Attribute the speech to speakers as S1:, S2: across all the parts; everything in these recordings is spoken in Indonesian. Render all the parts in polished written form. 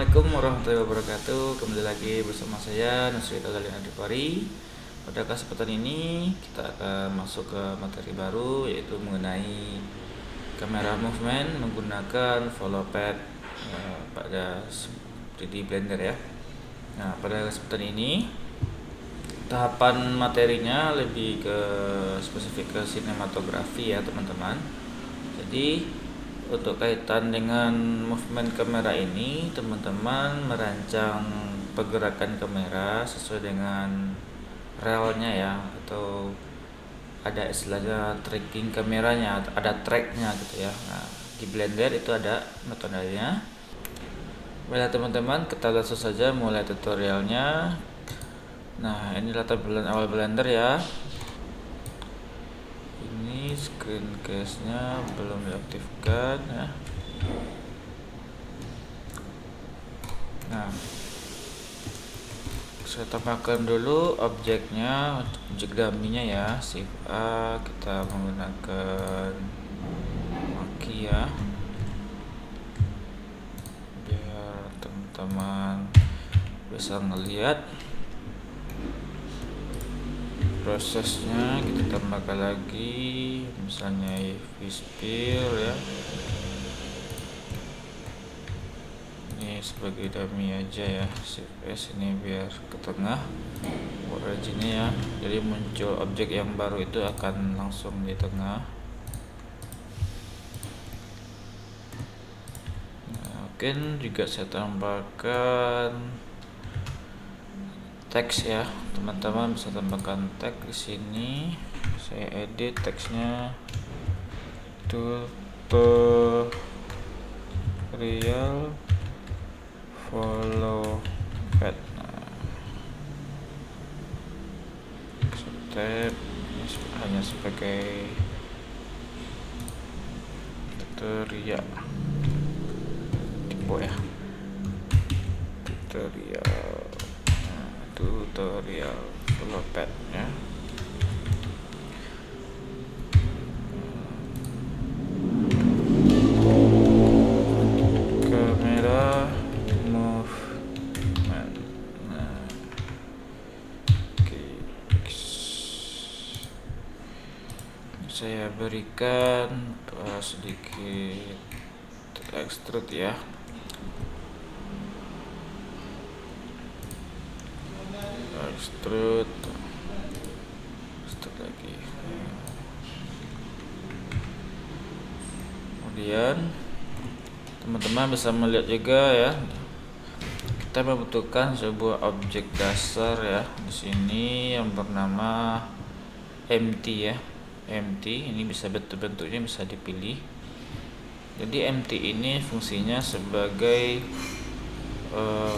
S1: Assalamualaikum warahmatullahi wabarakatuh. Kembali lagi bersama saya Nusri Tazalin Adipari. Pada kesempatan ini kita akan masuk ke materi baru, yaitu mengenai kamera movement menggunakan follow pad pada 3D Blender ya. Nah, pada kesempatan ini tahapan materinya lebih ke spesifik ke sinematografi ya teman-teman. Jadi untuk kaitan dengan movement kamera ini, teman-teman merancang pergerakan kamera sesuai dengan relnya ya, atau ada istilahnya tracking kameranya, ada tracknya gitu ya. Nah, di Blender itu ada metodenya. Baiklah teman-teman, kita langsung saja mulai tutorialnya. Nah, inilah tampilan awal Blender ya. Ini screen case-nya belum diaktifkan ya. Nah, saya tambahkan dulu objeknya, objek dummy-nya ya. Shift A, kita menggunakan maki ya, biar teman-teman bisa ngelihat prosesnya. Kita tambahkan lagi misalnya UV Sphere ya, ini sebagai dummy aja ya. Shift S ini biar ke tengah originnya ya, jadi muncul objek yang baru itu akan langsung di tengah. Nah, mungkin juga saya tambahkan teks ya, teman-teman bisa tambahkan teks di sini. Saya edit teksnya, tutorial follow pad. Nah, step hanya sebagai tutorial tipe ya, tutorial follow pad ya. Kamera movement. Nah, oke. Saya berikan sedikit extrude ya. Extrude lagi. Kemudian teman-teman bisa melihat juga ya, kita membutuhkan sebuah objek dasar ya di sini yang bernama empty ya. Empty ini bisa bentuknya bisa dipilih. Jadi empty ini fungsinya sebagai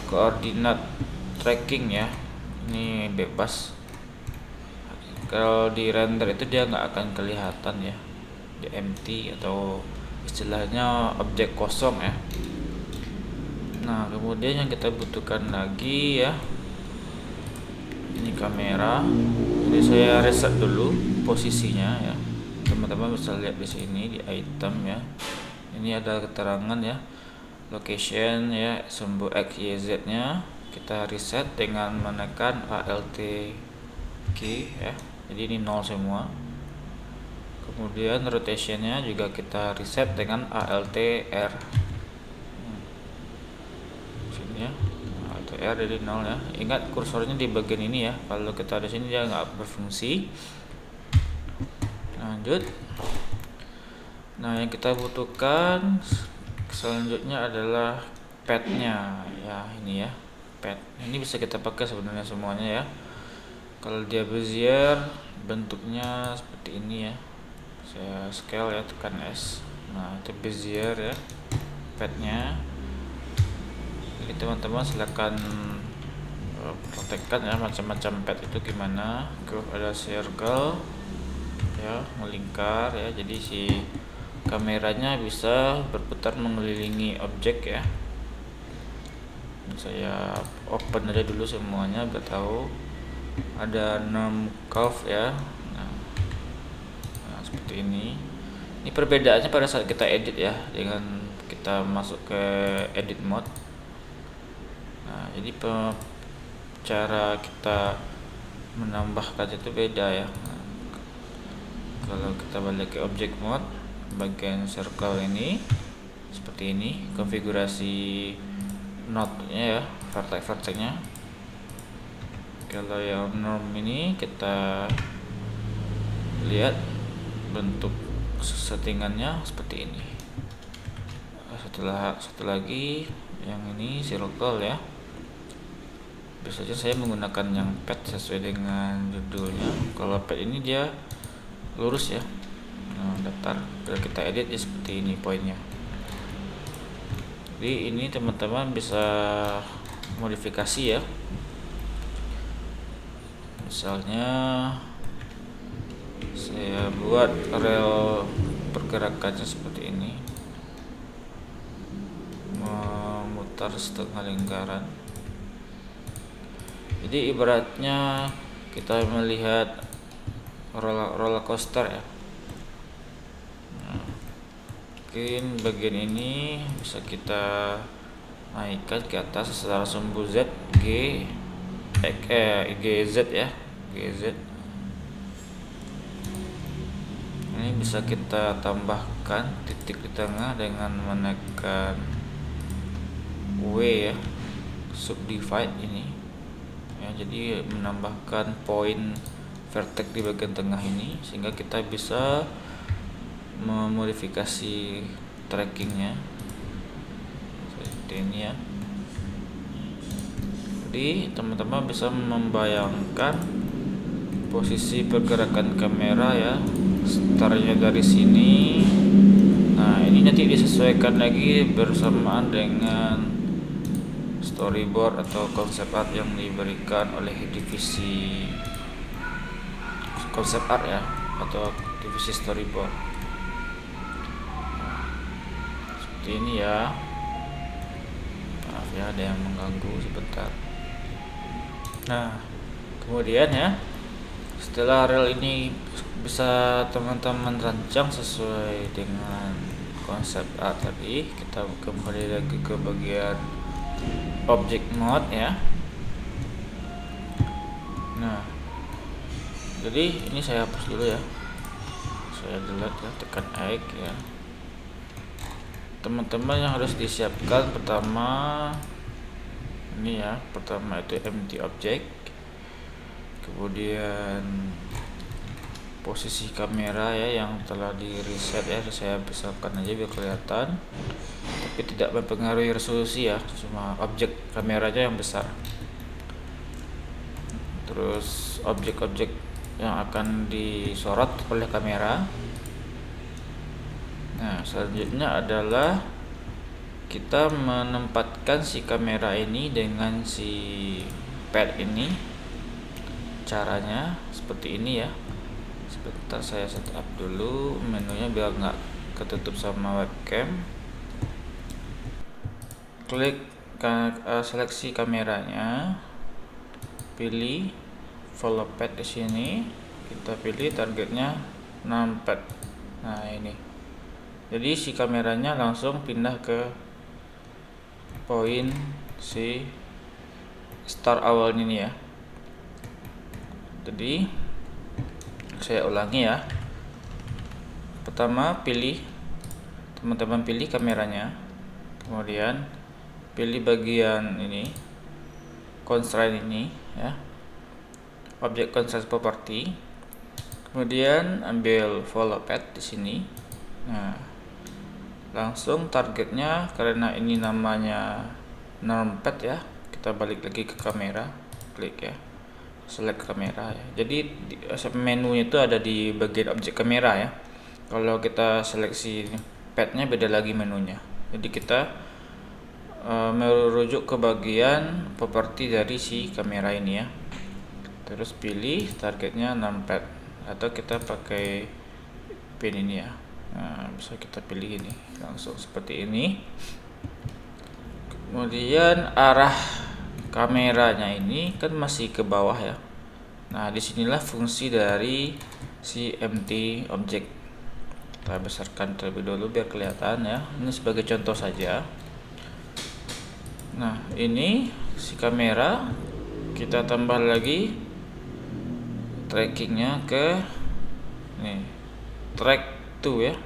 S1: koordinat tracking ya. Ini bebas. Kalau di render itu dia nggak akan kelihatan ya, di empty atau istilahnya objek kosong ya. Nah, kemudian yang kita butuhkan lagi ya, ini kamera. Jadi saya reset dulu posisinya ya. Teman-teman bisa lihat di sini di item ya. Ini ada keterangan ya, location ya, sumbu X Y Z nya. Kita reset dengan menekan Alt key ya. Jadi ini 0 semua. Kemudian rotationnya juga kita reset dengan Alt R. Sini ya, Alt R jadi 0 ya. Ingat kursornya di bagian ini ya. Kalau kita di sini dia nggak berfungsi. Lanjut. Nah, yang kita butuhkan selanjutnya adalah padnya ya, ini ya. Pad ini bisa kita pakai sebenarnya semuanya ya. Kalau dia bezier bentuknya seperti ini ya, saya scale ya, tekan S. Nah, itu bezier ya padnya. Jadi teman-teman silakan praktekkan ya macam-macam pad itu gimana. Curve ada circle ya, melingkar ya, jadi si kameranya bisa berputar mengelilingi objek ya. Saya open aja dulu semuanya biar tahu. Ada 6 curve ya. Nah, seperti ini. Ini perbedaannya pada saat kita edit ya, dengan kita masuk ke edit mode. jadi cara kita menambahkan itu beda ya. Nah, kalau kita balik ke object mode, bagian circle ini seperti ini, konfigurasi node-nya ya, vertex-vertexnya. Kalau yang norm ini kita lihat bentuk settingannya seperti ini. Satu lagi yang ini circle ya. Biasanya saya menggunakan yang pad sesuai dengan judulnya. Kalau pad ini dia lurus ya, datar. Kalau kita edit ya seperti ini poinnya. Jadi ini teman-teman bisa modifikasi ya. Misalnya saya buat rel pergerakannya seperti ini, memutar setengah lingkaran. Jadi ibaratnya kita melihat roller coaster ya. Nah, mungkin bagian ini bisa kita naikkan ke atas secara sumbu Z GZ ya, GZ. Ini bisa kita tambahkan titik di tengah dengan menekan W ya, subdivide ini ya, jadi menambahkan poin vertex di bagian tengah ini sehingga kita bisa memodifikasi trackingnya seperti ini ya. Jadi teman-teman bisa membayangkan posisi pergerakan kamera ya, startnya dari sini. Nah ini nanti disesuaikan lagi bersamaan dengan storyboard atau konsep art yang diberikan oleh divisi konsep art ya, atau divisi storyboard. Seperti ini ya. Maaf ya, ada yang mengganggu sebentar. Nah kemudian ya, setelah rel ini bisa teman-teman rancang sesuai dengan konsep art tadi, kita kembali lagi ke bagian object mode ya. Nah jadi ini saya hapus dulu ya, saya delete ya, tekan X ya. Teman-teman yang harus disiapkan pertama ini ya, pertama itu empty object, kemudian posisi kamera ya yang telah di reset ya, saya besarkan aja biar kelihatan, tapi tidak mempengaruhi resolusi ya, cuma objek kameranya yang besar. Terus objek-objek yang akan disorot oleh kamera. Nah selanjutnya adalah kita menempatkan si kamera ini dengan si pad ini. Caranya seperti ini ya. Sebentar saya setup dulu menunya biar nggak ketutup sama webcam. Klik seleksi kameranya, pilih follow pad di sini, kita pilih targetnya numpad. Nah ini, jadi si kameranya langsung pindah ke poin si start awal ini ya. Jadi saya ulangi ya. Pertama teman-teman pilih kameranya, kemudian pilih bagian ini constraint ini ya, object constraint property, kemudian ambil follow pad di sini. Nah langsung targetnya, karena ini namanya numpad ya, kita balik lagi ke kamera, klik ya, select kamera ya. Jadi menunya itu ada di bagian objek kamera ya. Kalau kita seleksi padnya beda lagi menunya. Jadi kita merujuk ke bagian properti dari si kamera ini ya. Terus pilih targetnya numpad, atau kita pakai pin ini ya. Nah, bisa kita pilih ini langsung seperti ini. Kemudian arah kameranya ini kan masih ke bawah ya. Nah disinilah fungsi dari si empty object. Kita besarkan terlebih dulu biar kelihatan ya. Ini sebagai contoh saja. Nah ini si kamera, kita tambah lagi trackingnya ke nih track 2 ya.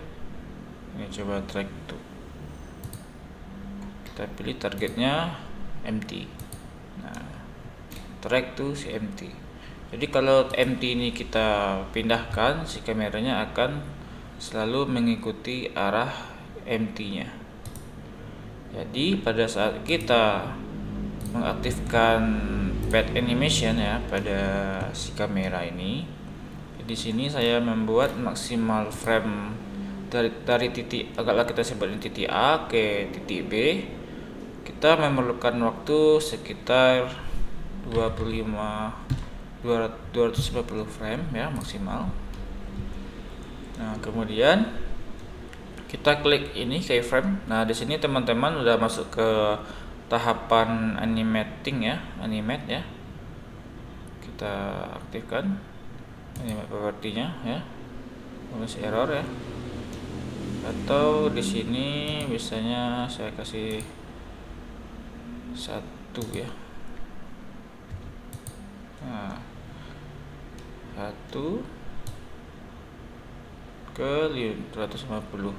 S1: Ini coba track 2, kita pilih targetnya empty. Nah, track 2 si empty. Jadi kalau empty ini kita pindahkan, si kameranya akan selalu mengikuti arah empty-nya. Jadi pada saat kita mengaktifkan pad animation ya pada si kamera ini, di sini saya membuat maksimal frame dari titik, agaklah kita sebutkan titik A ke titik B. Kita memerlukan waktu sekitar 250 frame ya maksimal. Nah, kemudian kita klik ini keyframe. Nah, di sini teman-teman udah masuk ke tahapan animating ya, animate ya. Kita aktifkan animate property-nya ya. Masih error ya. Atau di sini biasanya saya kasih 1 ya. Nah, 1 ke 250.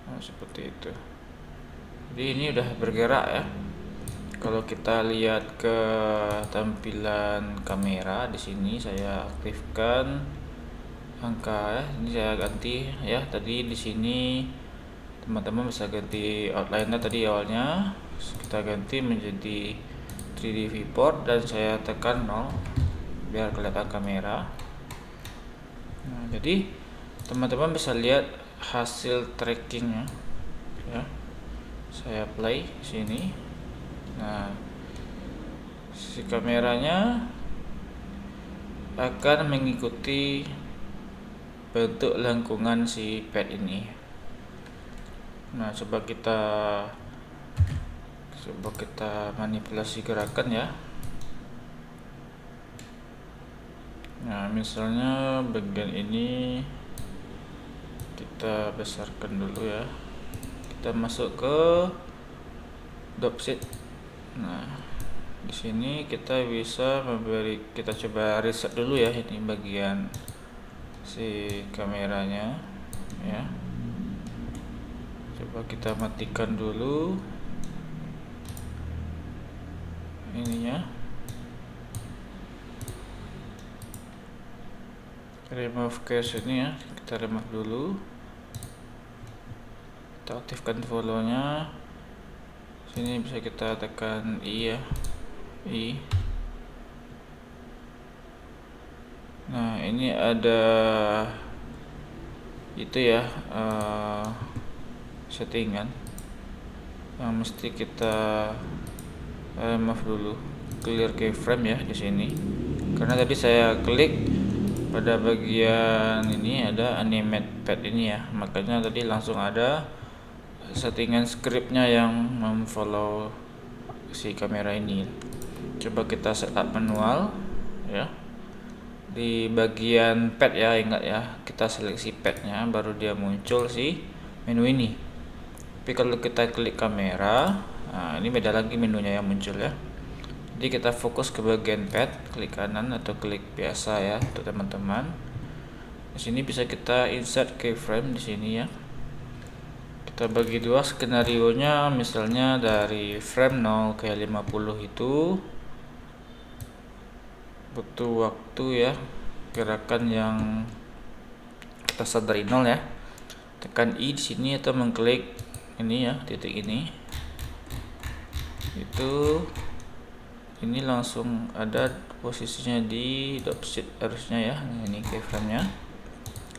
S1: Nah, seperti itu. Jadi ini udah bergerak ya. Kalau kita lihat ke tampilan kamera, di sini saya aktifkan angka ya. Ini saya ganti ya. Tadi di sini teman-teman bisa ganti outline-nya tadi awalnya. Kita ganti menjadi 3D viewport dan saya tekan 0 biar kelihatan kamera. Nah, jadi teman-teman bisa lihat hasil trackingnya ya. Saya play sini. Nah, si kameranya akan mengikuti bentuk lengkungan si pad ini. Nah, coba kita manipulasi gerakan ya. Nah, misalnya bagian ini kita besarkan dulu ya. Kita masuk ke dropset. Nah, di sini kita bisa kita coba reset dulu ya ini bagian si kameranya ya. Coba kita matikan dulu ininya. Remove cache ini ya, kita remove dulu. Kita aktifkan follow-nya. Sini bisa kita tekan I ya, I. Nah, ini ada itu ya, settingan yang mesti kita remove dulu, clear keyframe ya di sini. Karena tadi saya klik pada bagian ini ada animate pad ini ya, makanya tadi langsung ada settingan scriptnya yang memfollow si kamera ini. Coba kita setup manual ya. Di bagian pad ya, ingat ya, kita seleksi padnya baru dia muncul si menu ini. Tapi kalau kita klik kamera, nah ini beda lagi menunya yang muncul ya. Jadi kita fokus ke bagian pad, klik kanan atau klik biasa ya untuk teman-teman. Di sini bisa kita insert keyframe di sini ya. Kita bagi dua skenarionya, misalnya dari frame 0 ke 50 itu butuh waktu ya, gerakan yang kita start dari 0 ya. Tekan I di sini atau mengklik ini ya, titik ini. Itu ini langsung ada posisinya di dropset harusnya ya. Nah, ini keyframe-nya.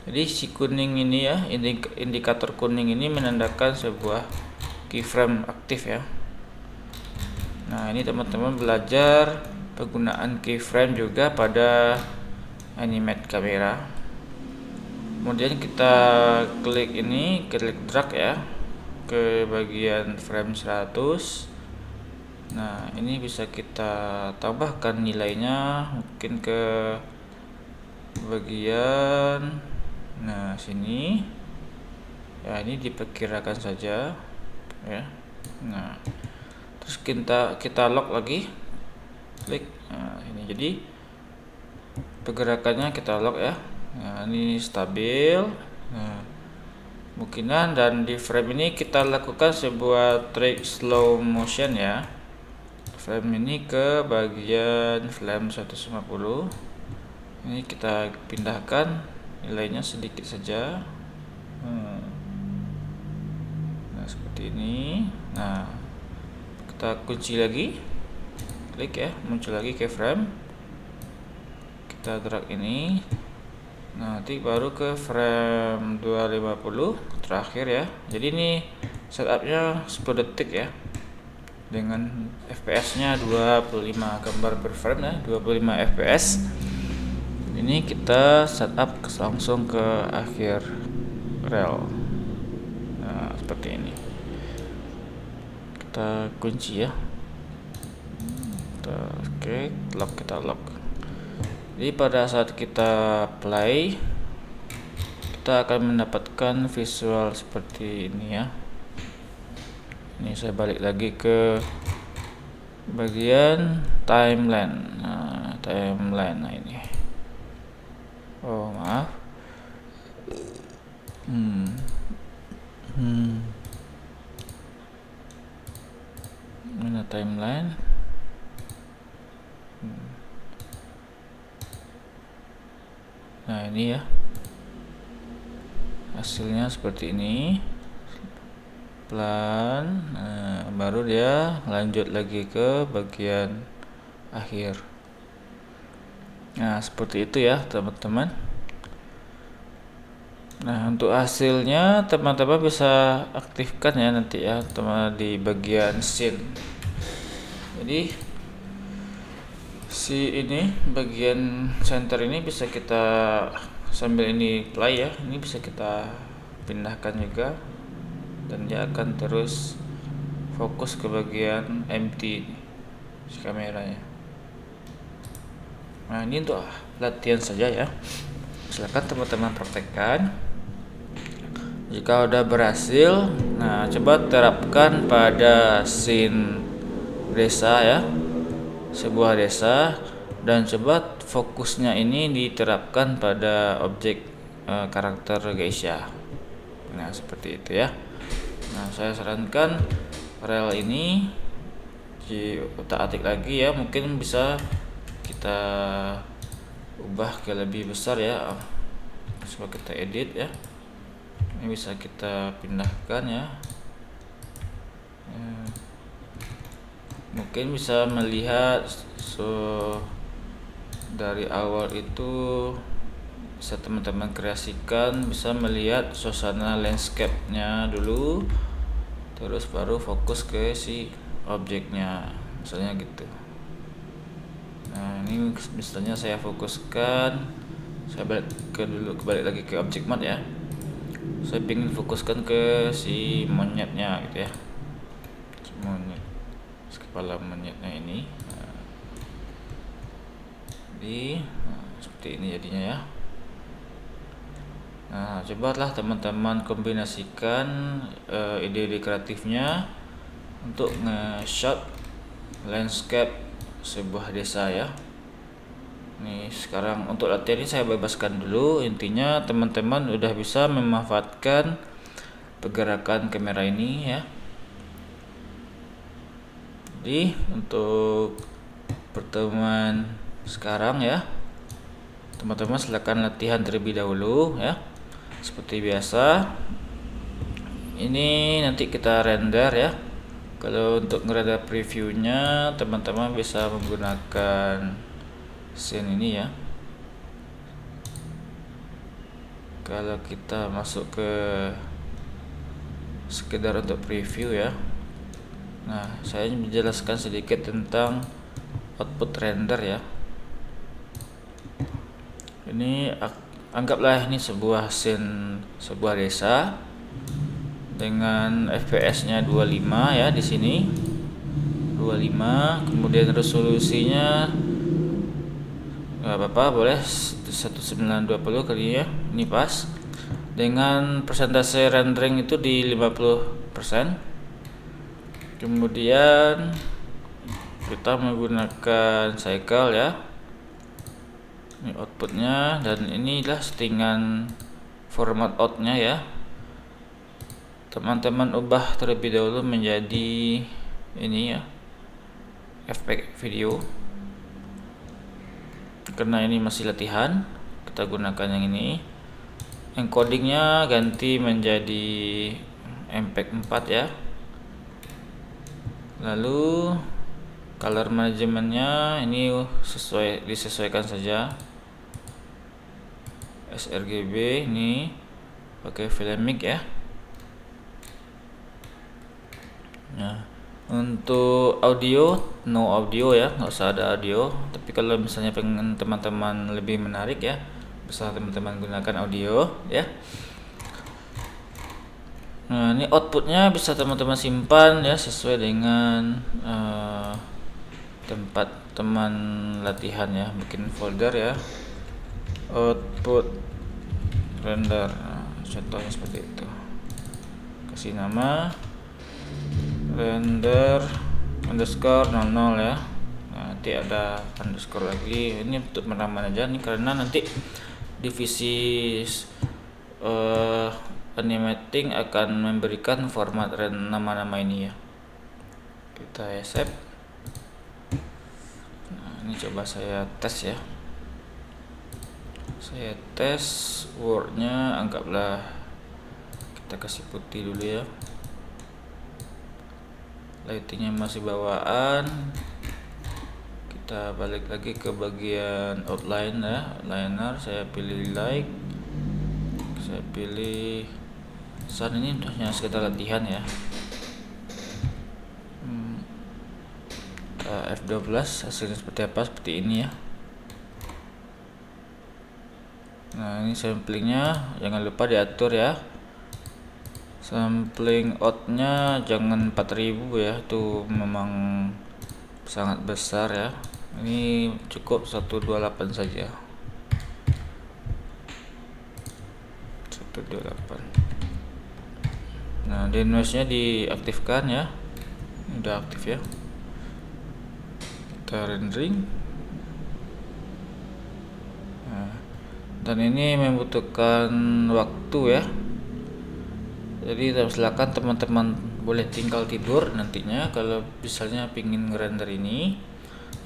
S1: Jadi si kuning ini ya, indikator kuning ini menandakan sebuah keyframe aktif ya. Nah, ini teman-teman belajar penggunaan keyframe juga pada animate kamera. Kemudian kita klik ini, klik drag ya ke bagian frame 100. Nah, ini bisa kita tambahkan nilainya mungkin ke bagian sini ya, ini diperkirakan saja ya. Nah, terus kita lock lagi, klik. Nah, ini jadi pergerakannya kita lock ya. Nah, ini stabil. Nah, kemungkinan dan di frame ini kita lakukan sebuah trik slow motion ya. Frame ini ke bagian frame 150. Ini kita pindahkan nilainya sedikit saja. Nah, seperti ini. Nah, kita kunci lagi, klik ya, muncul lagi keyframe. Kita drag ini. Nanti baru ke frame 250 terakhir ya. Jadi ini setupnya 10 detik ya, dengan fps nya 25 gambar per frame ya, 25 fps. Ini kita setup langsung ke akhir rel. Nah, seperti ini. Kita kunci ya. Oke, kita lock. Jadi pada saat kita play, kita akan mendapatkan visual seperti ini ya. Ini saya balik lagi ke bagian timeline. Nah, timeline. Nah, ini. Oh, maaf. Mana timeline? Nah, ini ya. Hasilnya seperti ini. Pelan. Nah, baru dia lanjut lagi ke bagian akhir. Nah, seperti itu ya, teman-teman. Nah, untuk hasilnya teman-teman bisa aktifkan ya nanti ya, teman di bagian scene. Jadi si ini bagian center ini bisa kita sambil ini play ya, ini bisa kita pindahkan juga, dan dia akan terus fokus ke bagian empty si kameranya. Nah, ini untuk latihan saja ya, silakan teman-teman praktekkan. Jika udah berhasil, nah coba terapkan pada scene desa ya, sebuah desa, dan coba fokusnya ini diterapkan pada objek karakter geisha. Nah, seperti itu ya. Nah, saya sarankan rel ini diutak-atik lagi ya, mungkin bisa kita ubah ke lebih besar ya, coba kita edit ya. Ini bisa kita pindahkan ya. Mungkin bisa melihat dari awal itu bisa teman-teman kreasikan, bisa melihat suasana landscape-nya dulu, terus baru fokus ke si objeknya, misalnya gitu. Nah, ini misalnya saya fokuskan, saya balik lagi ke objek mode ya. Saya ingin fokuskan ke si monyetnya gitu ya, monyet, kepala monyetnya ini. Jadi seperti ini jadinya ya. Nah, cobalah teman-teman kombinasikan ide-ide kreatifnya untuk nge-shot landscape sebuah desa ya. Nih, sekarang untuk latihan ini saya bebaskan dulu. Intinya teman-teman udah bisa memanfaatkan pergerakan kamera ini ya. Jadi untuk pertemuan sekarang ya, teman-teman silakan latihan terlebih dahulu ya. Seperti biasa, ini nanti kita render ya. Kalau untuk ngerender previewnya, teman-teman bisa menggunakan scene ini ya. Kalau kita masuk ke sekedar untuk preview ya. Nah, saya menjelaskan sedikit tentang output render ya. Ini anggaplah ini sebuah scene, sebuah desa dengan fps-nya 25 ya di sini. 25, kemudian resolusinya nggak apa-apa, boleh 1920 kali ya, ini pas. Dengan persentase rendering itu di 50%. Kemudian kita menggunakan cycle ya, ini outputnya, dan inilah settingan format outnya ya. Teman-teman ubah terlebih dahulu menjadi ini ya, efek video, karena ini masih latihan. Kita gunakan yang ini. Encodingnya ganti menjadi MPEG 4 ya. Lalu color manajemennya ini disesuaikan saja, sRGB ini pakai filmic ya. Nah, untuk audio no audio ya, nggak usah ada audio. Tapi kalau misalnya pengen teman-teman lebih menarik ya, bisa teman-teman gunakan audio ya. Nah, ini outputnya bisa teman-teman simpan ya sesuai dengan tempat teman latihan ya. Bikin folder ya, output render. Nah, contohnya seperti itu. Kasih nama render underscore 00 ya. Nah, nanti ada underscore lagi. Ini untuk penamaan aja nih, karena nanti divisi animating akan memberikan format nama-nama ini ya. Kita save. Nah, ini coba saya tes ya. Saya tes wordnya, anggaplah kita kasih putih dulu ya. Lightingnya masih bawaan. Kita balik lagi ke bagian outline ya, outliner. Saya pilih light, saya pilih saat ini hanya sekedar latihan ya. F12 hasilnya seperti apa, seperti ini ya. Nah, ini samplingnya jangan lupa diatur ya. Sampling outnya jangan 4000 ya, itu memang sangat besar ya. Ini cukup 128 saja, 128. Nah, denoise nya diaktifkan ya. Ini udah aktif ya. Kita rendering. Nah, dan ini membutuhkan waktu ya. Jadi silakan teman-teman boleh tinggal tidur nantinya kalau misalnya pingin ngerender ini,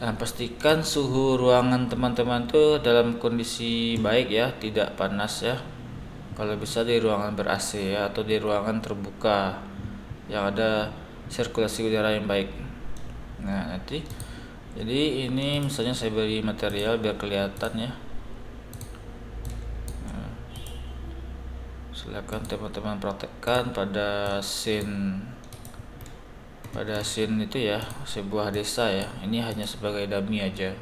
S1: dan pastikan suhu ruangan teman-teman tuh dalam kondisi baik ya, tidak panas ya. Kalau bisa di ruangan ber-AC ya, atau di ruangan terbuka yang ada sirkulasi udara yang baik. Nah, nanti jadi ini misalnya saya beri material biar kelihatan ya. Silakan teman-teman praktekkan pada scene itu ya, sebuah desa ya. Ini hanya sebagai dummy aja.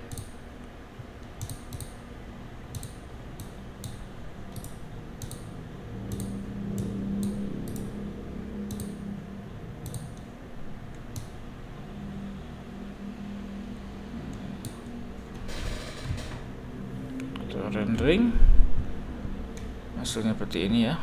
S1: Kita rendering, hasilnya seperti ini ya.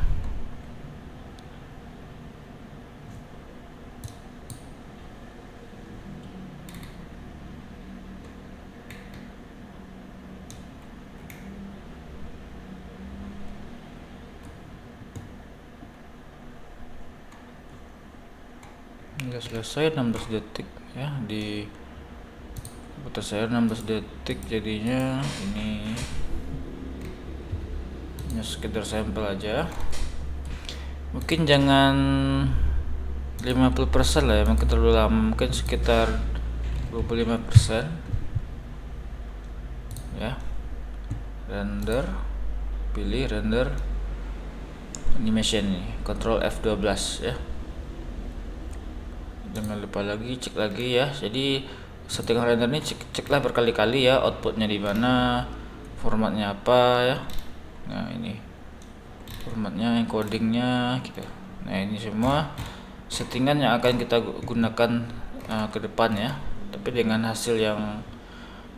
S1: Udah selesai 16 detik ya, di komputer saya 16 detik jadinya. Ini hanya sekedar sampel aja, mungkin jangan 50% lah ya, mungkin terlalu lama, mungkin sekitar 25% ya. Render, pilih render animation nih, Ctrl F12 ya. Jangan lupa lagi cek lagi ya. Jadi settingan render ini ceklah berkali-kali ya, outputnya di mana, formatnya apa ya. Nah, ini formatnya, encodingnya gitu. Nah, ini semua settingan yang akan kita gunakan ke depan ya. Tapi dengan hasil yang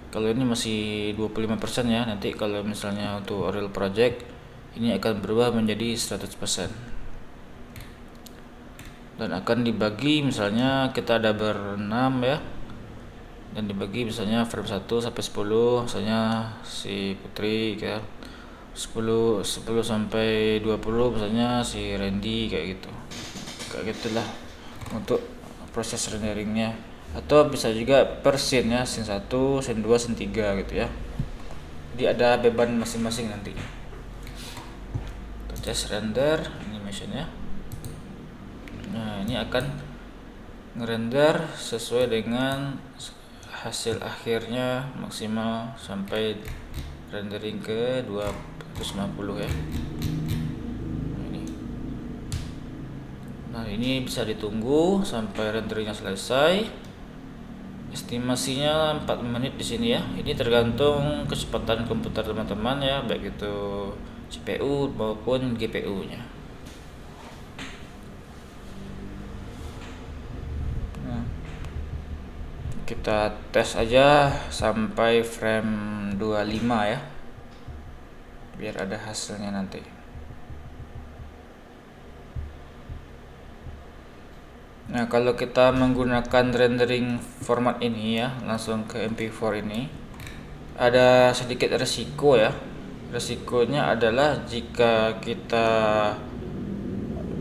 S1: kalau ini masih 25% ya. Nanti kalau misalnya untuk real project ini akan berubah menjadi 100%. dan akan dibagi, misalnya kita ada berenam ya, dan dibagi misalnya frame 1 sampai 10, misalnya si Putri ya, 10 sampai 20 misalnya si Randy, kayak gitulah untuk proses renderingnya. Atau bisa juga per scene ya, scene 1, scene 2, scene 3 gitu ya, jadi ada beban masing-masing nanti. Test render animationnya. Nah, ini akan ngerender sesuai dengan hasil akhirnya maksimal sampai rendering ke 250 ya. Nah, ini bisa ditunggu sampai renderingnya selesai. Estimasinya 4 menit di sini ya. Ini tergantung kecepatan komputer teman-teman ya, baik itu CPU maupun GPU-nya. Nah, kita tes aja sampai frame 25 ya, biar ada hasilnya nanti. Nah, kalau kita menggunakan rendering format ini ya, langsung ke MP4 ini, ada sedikit resiko ya. Resikonya adalah jika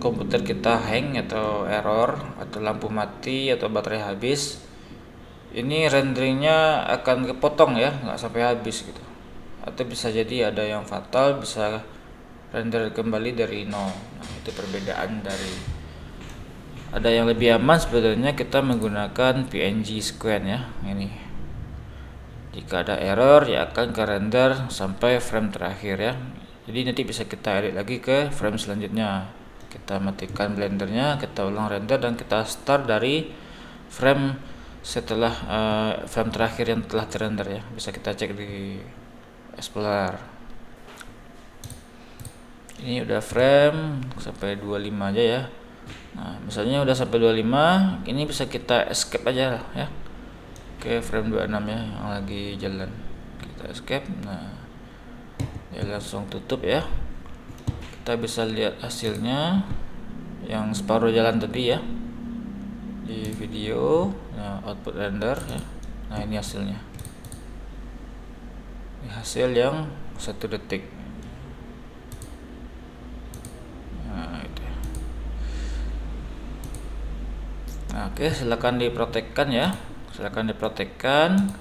S1: komputer kita hang atau error atau lampu mati atau baterai habis, ini renderingnya akan kepotong ya, nggak sampai habis gitu. Atau bisa jadi ada yang fatal, bisa render kembali dari nol. Nah, itu perbedaan dari, ada yang lebih aman sebenarnya kita menggunakan PNG scan ya. Ini jika ada error ya akan ke render sampai frame terakhir ya, jadi nanti bisa kita edit lagi ke frame selanjutnya. Kita matikan blendernya, kita ulang render, dan kita start dari frame setelah frame terakhir yang telah terrender ya. Bisa kita cek di Explorer. Ini udah frame sampai 25 aja ya. Nah, misalnya udah sampai 25, ini bisa kita escape aja lah ya ke frame 26 ya, yang lagi jalan. Kita escape. Nah, ya langsung tutup ya. Kita bisa lihat hasilnya yang separuh jalan tadi ya di video. Nah, output render ya. Nah, ini hasilnya. Ini hasil yang 1 detik. Nah, itu. Nah, oke, silakan dipraktekkan ya. Silakan dipraktekkan.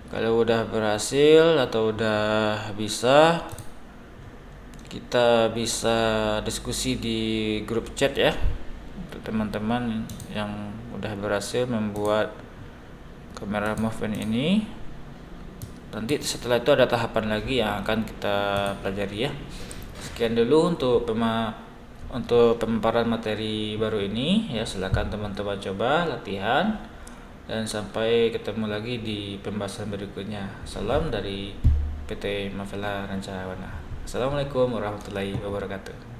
S1: Kalau udah berhasil atau udah bisa, kita bisa diskusi di grup chat ya, untuk teman-teman yang udah berhasil membuat kamera movement ini. Nanti setelah itu ada tahapan lagi yang akan kita pelajari ya. Sekian dulu untuk pemaparan materi baru ini ya. Silakan teman-teman coba latihan, dan sampai ketemu lagi di pembahasan berikutnya. Salam dari PT Mavela Rancawana. Assalamualaikum warahmatullahi wabarakatuh.